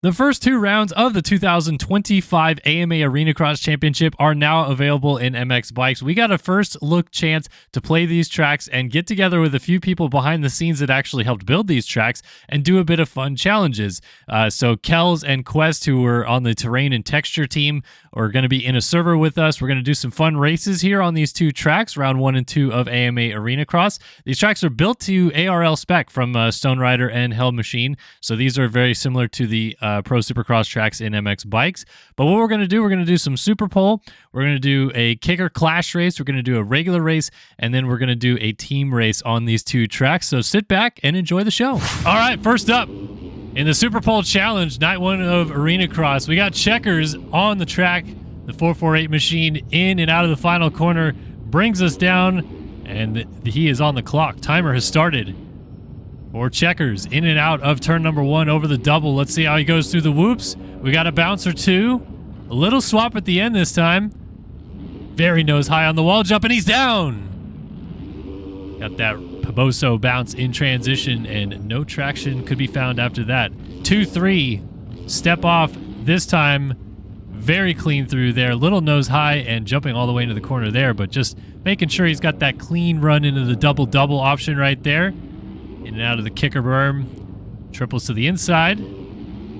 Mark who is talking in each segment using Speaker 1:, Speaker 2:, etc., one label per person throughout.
Speaker 1: The first 2 rounds of the 2025 AMA Arenacross Championship are now available in MX Bikes. We got a first look chance to play these tracks and get together with a few people behind the scenes that actually helped build these tracks and do a bit of fun challenges. So Kells and Quest, who were on the terrain and texture team, are going to be in a server with us. We're going to do some fun races here on these 2 tracks, round 1 and 2 of AMA Arenacross. These tracks are built to ARL spec from Stone Rider and Hell Machine, so these are very similar to the Pro Supercross tracks in MX Bikes. But what we're going to do, we're going to do some Superpole, we're going to do a kicker clash race, we're going to do a regular race, and then we're going to do a team race on these 2 tracks. So sit back and enjoy the show. All right, first up, in the Superpole Challenge, night 1 of Arenacross, we got Checkers on the track. The 448 machine in and out of the final corner brings us down, and he is on the clock. Timer has started for Checkers in and out of turn number 1 over the double. Let's see how he goes through the whoops. We got a bounce or 2. A little swap at the end this time. Very nose high on the wall jump, and he's down. Got that Paboso bounce in transition, and no traction could be found after that. 2-3. Step off this time. Very clean through there. Little nose high and jumping all the way into the corner there, but just making sure he's got that clean run into the double-double option right there. In and out of the kicker berm. Triples to the inside.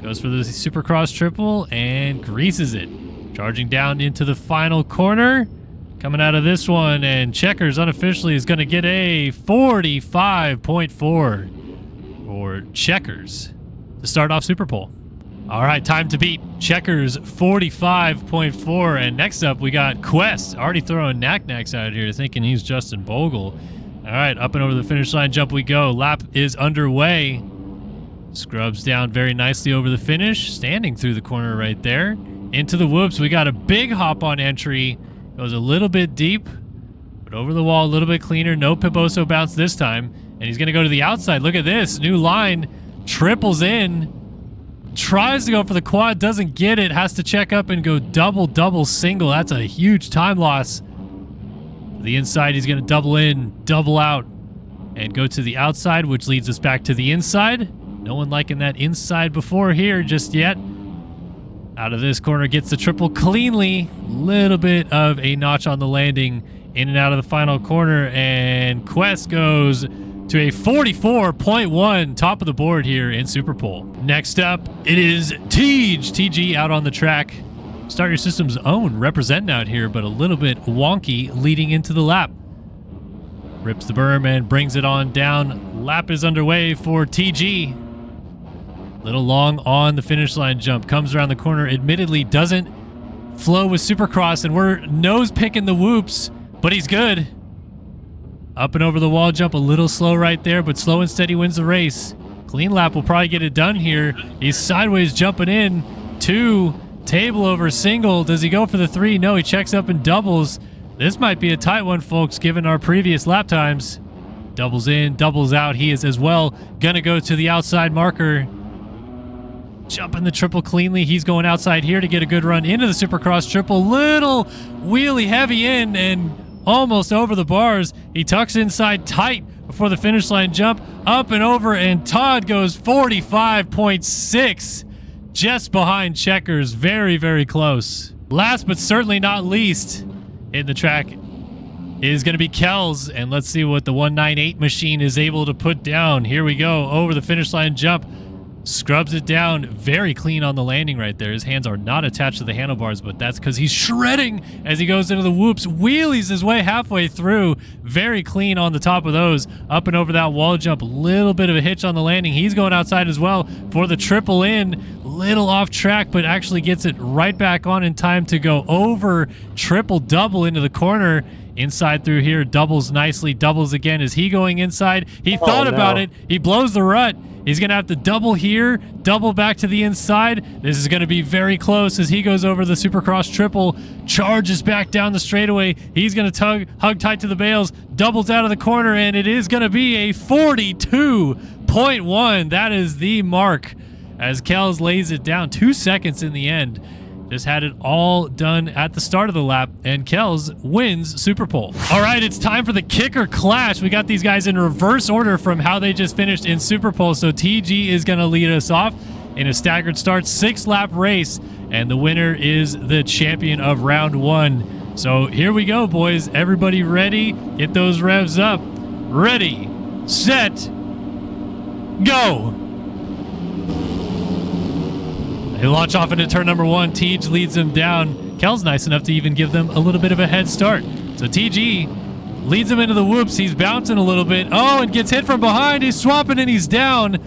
Speaker 1: Goes for the Supercross triple and greases it. Charging down into the final corner. Coming out of this one, and Checkers unofficially is going to get a 45.4 for Checkers to start off Superpole. All right, time to beat Checkers 45.4. And next up, we got Quest. Already throwing knack-knacks out here, thinking he's Justin Bogle. All right, up and over the finish line jump we go. Lap is underway. Scrubs down very nicely over the finish. Standing through the corner right there. Into the whoops. We got a big hop on entry. Goes a little bit deep, but over the wall a little bit cleaner. No Paboso bounce this time. And he's going to go to the outside. Look at this. New line. Triples in. Tries to go for the quad. Doesn't get it. Has to check up and go double single. That's a huge time loss. The inside, he's going to double in, double out, and go to the outside, which leads us back to the inside. No one liking that inside before here just yet. Out of this corner, gets the triple cleanly. Little bit of a notch on the landing. In and out of the final corner, and Quest goes to a 44.1, top of the board here in Superpole. Next up, it is TG out on the track. Start Your System's own representing out here, but a little bit wonky leading into the lap. Rips the berm and brings it on down. Lap is underway for TG. Little long on the finish line jump. Comes around the corner. Admittedly doesn't flow with Supercross, and we're nose picking the whoops, but he's good. Up and over the wall jump, a little slow right there, but slow and steady wins the race. Clean lap will probably get it done here. He's sideways jumping in. 2. Table over single. Does he go for the 3? No, he checks up and doubles. This might be a tight one, folks, given our previous lap times. Doubles in, doubles out. He is as well going to go to the outside marker. Jumping the triple cleanly. He's going outside here to get a good run into the Supercross triple. Little wheelie heavy in and almost over the bars. He tucks inside tight before the finish line jump. Up and over, and Todd goes 45.6. Just behind Checkers. Very, very close. Last but certainly not least in the track is going to be Kells. And let's see what the 198 machine is able to put down. Here we go. Over the finish line jump. Scrubs it down. Very clean on the landing right there. His hands are not attached to the handlebars, but that's because he's shredding as he goes into the whoops. Wheelies his way halfway through. Very clean on the top of those. Up and over that wall jump. A little bit of a hitch on the landing. He's going outside as well for the triple in. Little off track, but actually gets it right back on in time to go over triple double into the corner. Inside through here. Doubles nicely. Doubles again. Is he going inside? He thought about it. He blows the rut. He's going to have to double here, double back to the inside. This is going to be very close as he goes over the Supercross triple, charges back down the straightaway. He's going to hug tight to the bales, doubles out of the corner, and it is going to be a 42.1. That is the mark as Kells lays it down. 2 seconds in the end. Just had it all done at the start of the lap, and Kells wins Superpole. All right, it's time for the kicker clash. We got these guys in reverse order from how they just finished in Superpole. So TG is going to lead us off. in a staggered start 6-lap race, and the winner is the champion of round 1. So here we go, boys. Everybody ready? Get those revs up. Ready, set, go. They launch off into turn number 1. TG leads them down. Kel's nice enough to even give them a little bit of a head start. So TG leads him into the whoops. He's bouncing a little bit. Oh, and gets hit from behind. He's swapping and he's down.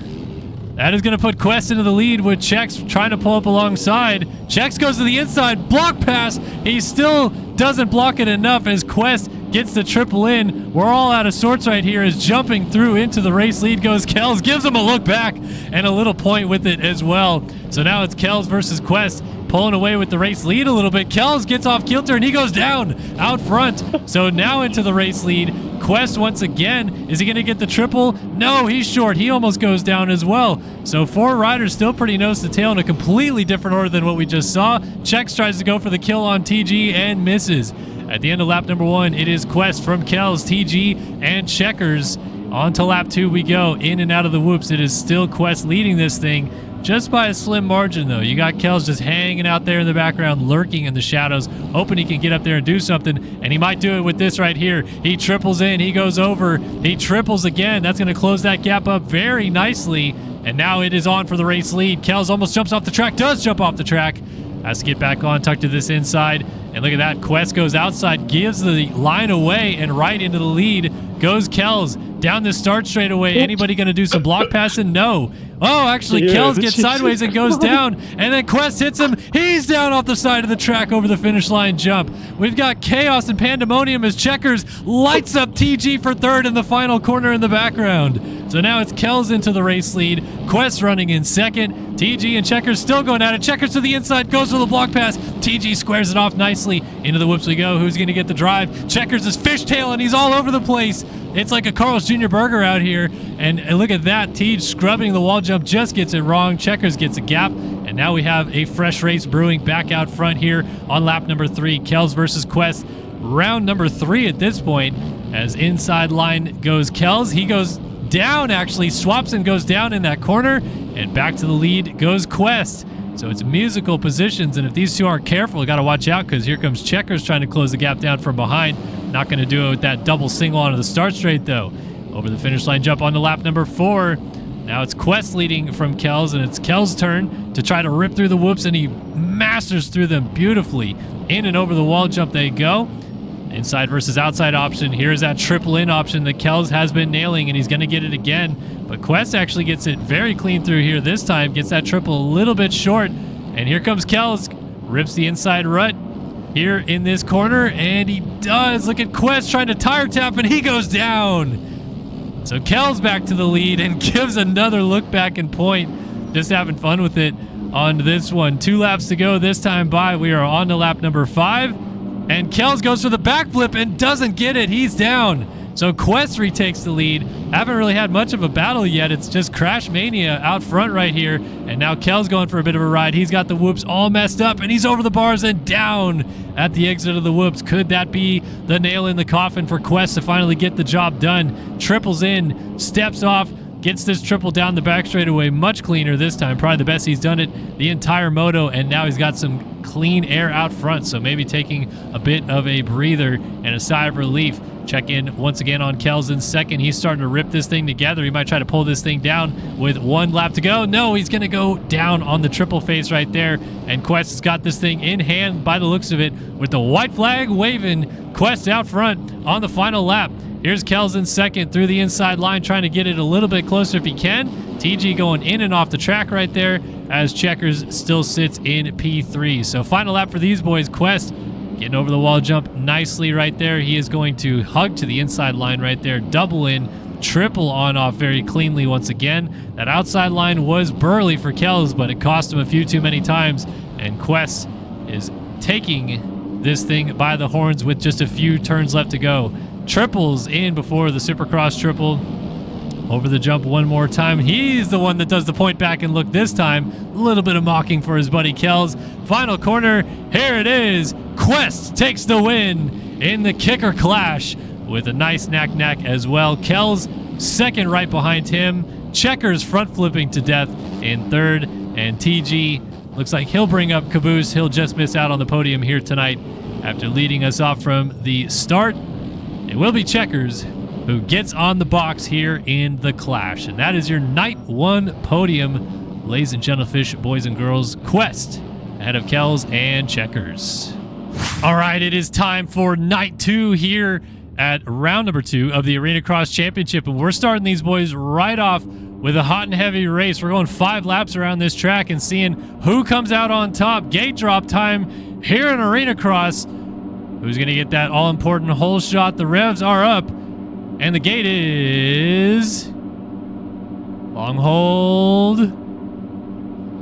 Speaker 1: That is going to put Quest into the lead with Chex trying to pull up alongside. Chex goes to the inside. Block pass. He still doesn't block it enough as Quest gets the triple in. We're all out of sorts right here as jumping through into the race lead goes Kells. Gives him a look back and a little point with it as well. So now it's Kells versus Quest. Pulling away with the race lead a little bit. Kells gets off kilter and he goes down out front. So now into the race lead. Quest once again. Is he going to get the triple? No, he's short. He almost goes down as well. So 4 riders still pretty nose to tail in a completely different order than what we just saw. Chex tries to go for the kill on TG and misses. At the end of lap number 1, it is Quest from Kells, TG, and Checkers. On to lap 2 we go. In and out of the whoops. It is still Quest leading this thing. Just by a slim margin, though. You got Kells just hanging out there in the background, lurking in the shadows, hoping he can get up there and do something, and he might do it with this right here. He triples in, he goes over, he triples again. That's going to close that gap up very nicely, and now it is on for the race lead. Kells almost jumps off the track, does jump off the track, has to get back on, tuck to this inside, and look at that. Quest goes outside, gives the line away, and right into the lead goes Kells. Down the start straightaway. Anybody going to do some block passing? No. Oh, actually, Kells gets sideways and goes down, and then Quest hits him. He's down off the side of the track over the finish line jump. We've got chaos and pandemonium as Checkers lights up TG for 3rd in the final corner in the background. So now it's Kells into the race lead. Quest running in 2nd. TG and Checkers still going at it. Checkers to the inside, goes for the block pass. TG squares it off nicely. Into the whoops we go. Who's going to get the drive? Checkers is fishtailing. He's all over the place. It's like a Carl's Jr. burger out here. And look at that. TG scrubbing the wall jump, just gets it wrong. Checkers gets a gap. And now we have a fresh race brewing back out front here on lap number 3. Kells versus Quest. Round number 3 at this point. As inside line goes Kells. He goes down, actually. Swaps and goes down in that corner. And back to the lead goes Quest. So it's musical positions. And if these two aren't careful, you got to watch out because here comes Checkers trying to close the gap down from behind. Not going to do it with that double single onto the start straight, though. Over the finish line jump onto lap number 4. Now it's Quest leading from Kells, and it's Kells' turn to try to rip through the whoops, and he masters through them beautifully. In and over the wall jump they go. Inside versus outside option. Here's that triple in option that Kells has been nailing, and he's going to get it again. But Quest actually gets it very clean through here this time. Gets that triple a little bit short. And here comes Kells. Rips the inside rut here in this corner, and he does. Look at Quest trying to tire tap, and he goes down. So Kells back to the lead and gives another look back and point. Just having fun with it on this one. 2 laps to go this time by. We are on to lap number 5, and Kells goes for the backflip and doesn't get it. He's down. So Quest retakes the lead. Haven't really had much of a battle yet. It's just Crash Mania out front right here. And now Kells going for a bit of a ride. He's got the whoops all messed up, and he's over the bars and down at the exit of the whoops. Could that be the nail in the coffin for Quest to finally get the job done? Triples in, steps off, gets this triple down the back straightaway. Much cleaner this time. Probably the best he's done it the entire moto, and now he's got some clean air out front, so maybe taking a bit of a breather and a sigh of relief. Check in once again on Kells in 2nd. He's starting to rip this thing together. He might try to pull this thing down with 1 lap to go. No, he's going to go down on the triple face right there. And Quest has got this thing in hand by the looks of it with the white flag waving. Quest out front on the final lap. Here's Kells in 2nd through the inside line, trying to get it a little bit closer if he can. TG going in and off the track right there as Checkers still sits in P3. So final lap for these boys. Quest getting over the wall jump nicely right there. He is going to hug to the inside line right there. Double in, triple on off very cleanly once again. That outside line was burly for Kells, but it cost him a few too many times. And Quest is taking this thing by the horns with just a few turns left to go. Triples in before the Supercross triple. Over the jump one more time. He's the one that does the point back and look this time. A little bit of mocking for his buddy Kells. Final corner. Here it is. Quest takes the win in the kicker clash with a nice knack as well. Kells 2nd right behind him. Checkers front flipping to death in 3rd. And TG looks like he'll bring up caboose. He'll just miss out on the podium here tonight after leading us off from the start. It will be Checkers who gets on the box here in the clash. And that is your night 1 podium, ladies and gentlefish, boys and girls. Quest ahead of Kells and Checkers. All right, it is time for night 2 here at round number 2 of the Arenacross Championship. And we're starting these boys right off with a hot and heavy race. We're going 5 laps around this track and seeing who comes out on top. Gate drop time here in Arenacross. Who's going to get that all-important hole shot? The revs are up. And the gate is long hold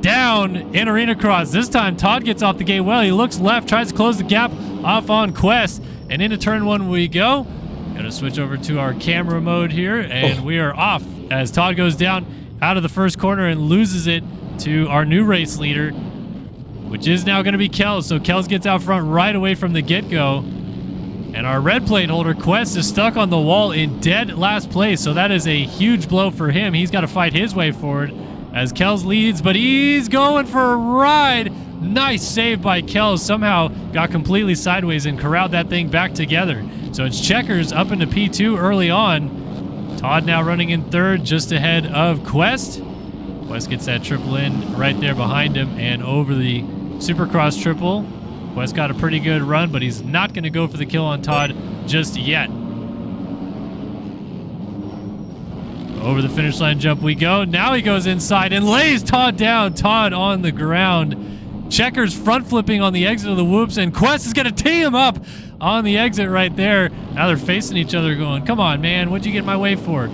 Speaker 1: down in Arenacross. This time Todd gets off the gate well. He looks left, tries to close the gap off on Quest, and into turn 1 we go. Gonna switch over to our camera mode here, and we are off as Todd goes down out of the first corner and loses it to our new race leader, which is now going to be Kells. So Kells gets out front right away from the get-go. And our red plate holder, Quest, is stuck on the wall in dead last place. So that is a huge blow for him. He's got to fight his way forward as Kells leads, but he's going for a ride. Nice save by Kells. Somehow got completely sideways and corralled that thing back together. So it's Checkers up into P2 early on. Todd now running in third, just ahead of Quest. Quest gets that triple in right there behind him and over the Supercross triple. Quest got a pretty good run, but he's not going to go for the kill on Todd just yet. Over the finish line jump we go. Now he goes inside and lays Todd down. Todd on the ground. Checkers front flipping on the exit of the whoops, and Quest is going to tee him up on the exit right there. Now they're facing each other going, come on, man, what'd you get in my way for?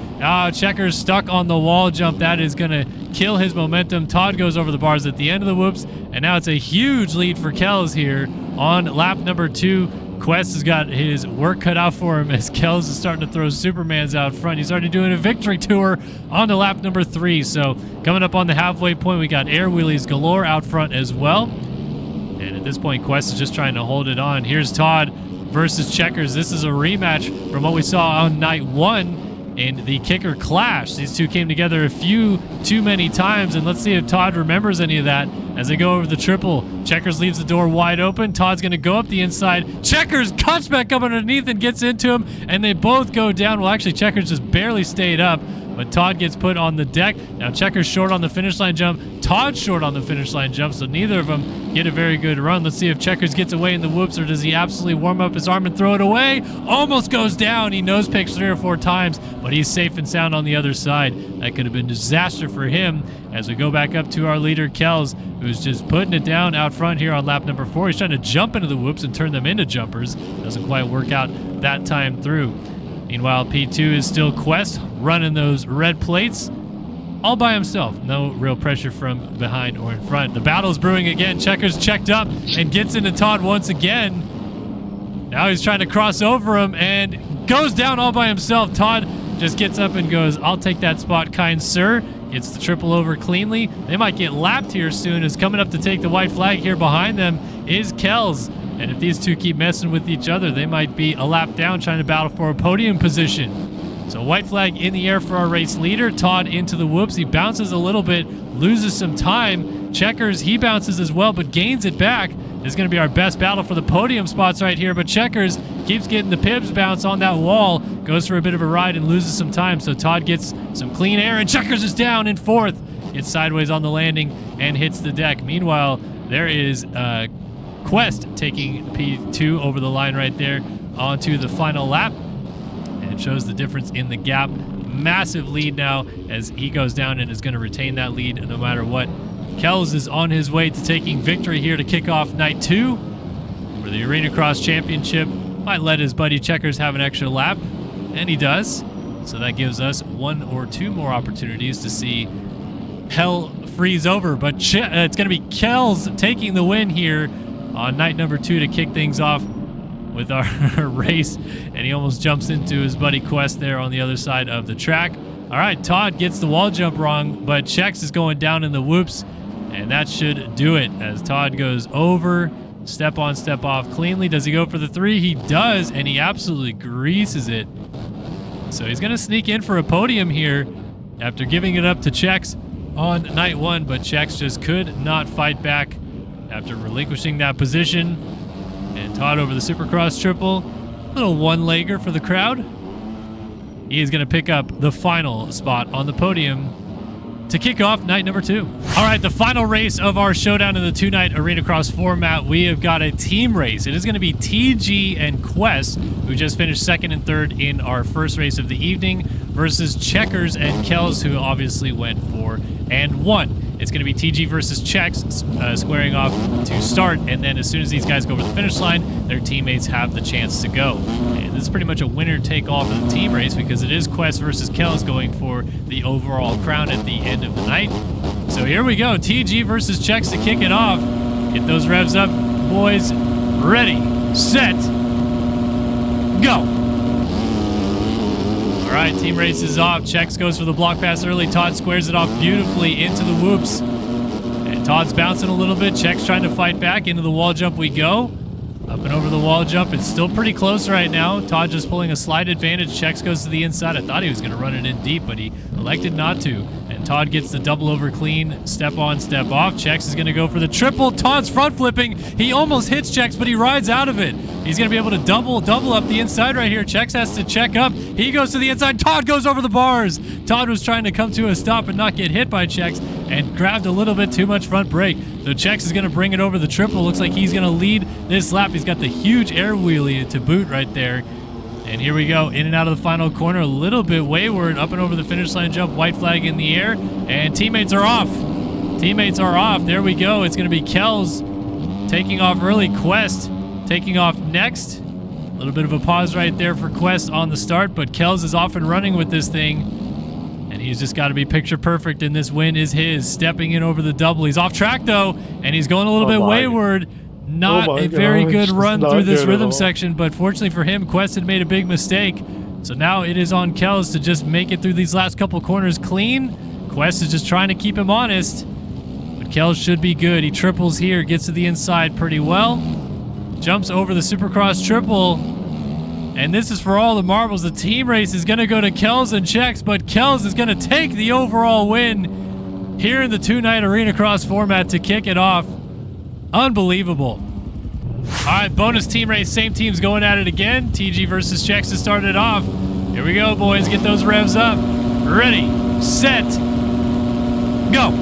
Speaker 1: Checkers stuck on the wall jump. That is going to kill his momentum. Todd goes over the bars at the end of the whoops, and now it's a huge lead for Kells here on lap number 2. Quest has got his work cut out for him as Kells is starting to throw Supermans out front. He's already doing a victory tour on to lap number 3. So coming up on the halfway point, we got air wheelies galore out front as well. And at this point, Quest is just trying to hold it on. Here's Todd versus Checkers. This is a rematch from what we saw on night 1 in the kicker clash. These two came together a few too many times, and let's see if Todd remembers any of that as they go over the triple. Checkers leaves the door wide open. Todd's going to go up the inside. Checkers cuts back up underneath and gets into him, and they both go down. Well, actually, Checkers just barely stayed up, but Todd gets put on the deck. Now Checkers short on the finish line jump. Todd's short on the finish line jump, so neither of them get a very good run. Let's see if Checkers gets away in the whoops, or does he absolutely warm up his arm and throw it away? Almost goes down. He nose picks 3 or 4 times, but he's safe and sound on the other side. That could have been a disaster for him as we go back up to our leader, Kells, who's just putting it down out front here on lap number 4. He's trying to jump into the whoops and turn them into jumpers. Doesn't quite work out that time through. Meanwhile, P2 is still Quest running those red plates all by himself. No real pressure from behind or in front. The battle's brewing again. Checkers checked up and gets into Todd once again. Now he's trying to cross over him and goes down all by himself. Todd just gets up and goes, I'll take that spot, kind sir. Gets the triple over cleanly. They might get lapped here soon, as coming up to take the white flag here behind them is Kells. And if these two keep messing with each other, they might be a lap down trying to battle for a podium position. So white flag in the air for our race leader. Todd into the whoops. He bounces a little bit, loses some time. Checkers, he bounces as well, but gains it back. This is going to be our best battle for the podium spots right here, but Checkers keeps getting the Pibbs bounce on that wall, goes for a bit of a ride and loses some time. So Todd gets some clean air, and Checkers is down in 4th. Gets sideways on the landing and hits the deck. Meanwhile, there is Quest taking P2 over the line right there onto the final lap. And it shows the difference in the gap. Massive lead now as he goes down and is going to retain that lead no matter what. Kells is on his way to taking victory here to kick off night 2 for the Arenacross Championship. Might let his buddy Checkers have an extra lap, and he does. So that gives us 1 or 2 more opportunities to see hell freeze over. But it's going to be Kells taking the win here on night number 2 to kick things off with our race. And he almost jumps into his buddy Quest there on the other side of the track. All right, Todd gets the wall jump wrong, but Chex is going down in the whoops. And that should do it as Todd goes over, step on, step off cleanly. Does he go for the 3? He does, and he absolutely greases it. So he's going to sneak in for a podium here after giving it up to Chex on night 1, but Chex just could not fight back after relinquishing that position. And Todd over the Supercross triple. Little one-legger for the crowd. He is going to pick up the final spot on the podium to kick off night number 2. All right, the final race of our showdown in the 2-night Arenacross format. We have got a team race. It is going to be TG and Quest, who just finished 2nd and 3rd in our first race of the evening, versus Checkers and Kells, who obviously went 4 and 1. It's going to be TG versus Chex squaring off to start, and then as soon as these guys go over the finish line, their teammates have the chance to go. And this is pretty much a winner-take-all for the team race because it is Quest versus Kells going for the overall crown at the end of the night. So here we go, TG versus Chex to kick it off. Get those revs up, boys. Ready, set, go. All right, team race is off. Chex goes for the block pass early. Todd squares it off beautifully into the whoops. And Todd's bouncing a little bit. Chex trying to fight back. Into the wall jump we go. Up and over the wall jump. It's still pretty close right now. Todd just pulling a slight advantage. Chex goes to the inside. I thought he was going to run it in deep, but he elected not to. And Todd gets the double over clean. Step on, step off. Chex is going to go for the triple. Todd's front flipping. He almost hits Chex, but he rides out of it. He's going to be able to double up the inside right here. Chex has to check up. He goes to the inside. Todd goes over the bars. Todd was trying to come to a stop and not get hit by Chex and grabbed a little bit too much front brake. So Chex is going to bring it over the triple. Looks like he's going to lead this lap. He's got the huge air wheelie to boot right there. And here we go, in and out of the final corner, a little bit wayward, up and over the finish line jump, white flag in the air, and teammates are off. Teammates are off. There we go. It's going to be Kells taking off early. Quest taking off next. A little bit of a pause right there for Quest on the start, but Kells is off and running with this thing. And he's just got to be picture perfect, and this win is his. Stepping in over the double. He's off track, though, and he's going a little bit wayward. Not a very good run through this rhythm section, but fortunately for him, Quest had made a big mistake. So now it is on Kells to just make it through these last couple corners clean. Quest is just trying to keep him honest, but Kells should be good. He triples here, gets to the inside pretty well. Jumps over the Supercross triple. And this is for all the marbles. The team race is going to go to Kells and Chex, but Kells is going to take the overall win here in the 2-night Arenacross format to kick it off. Unbelievable. All right, bonus team race. Same team's going at it again. TG versus Chex to start it off. Here we go, boys. Get those revs up. Ready, set, go.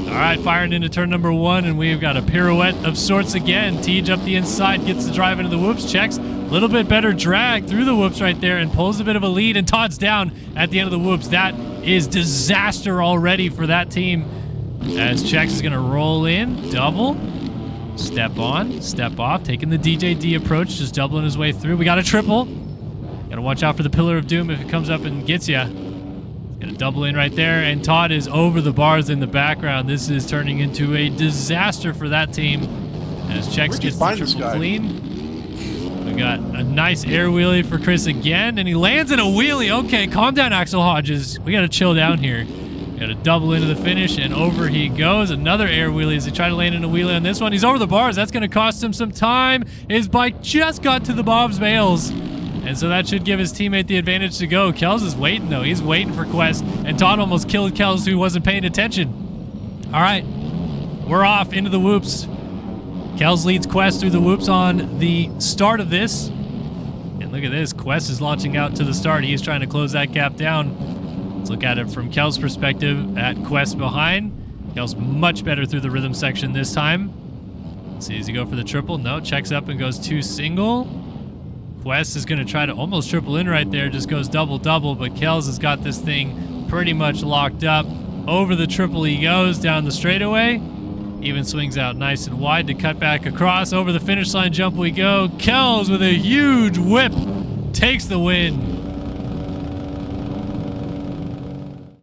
Speaker 1: All right, firing into turn number 1, and we've got a pirouette of sorts again. TG up the inside, gets the drive into the whoops. Chex, a little bit better drag through the whoops right there and pulls a bit of a lead, and Todd's down at the end of the whoops. That is disaster already for that team. As Chex is going to roll in, double, step on, step off, taking the DJD approach, just doubling his way through. We got a triple. Got to watch out for the Pillar of Doom if it comes up and gets you. Going to double in right there, and Todd is over the bars in the background. This is turning into a disaster for that team as Chex gets the triple clean. We got a nice air wheelie for Chris again, and he lands in a wheelie. Okay, calm down, Axel Hodges. We got to chill down here. Got a double into the finish, and over he goes. Another air wheelie as he tried to land in a wheelie on this one. He's over the bars. That's going to cost him some time. His bike just got to the Bob's Bales, and so that should give his teammate the advantage to go. Kells is waiting, though. He's waiting for Quest, and Todd almost killed Kells, who wasn't paying attention. All right, we're off into the whoops. Kells leads Quest through the whoops on the start of this. And look at this. Quest is launching out to the start. He's trying to close that gap down. Let's look at it from Kells' perspective at Quest behind. Kells much better through the rhythm section this time. Let's see, does he go for the triple? No, checks up and goes 2 single. Quest is going to try to almost triple in right there, just goes double, but Kells has got this thing pretty much locked up. Over the triple he goes, down the straightaway. Even swings out nice and wide to cut back across. Over the finish line jump we go. Kells with a huge whip takes the win.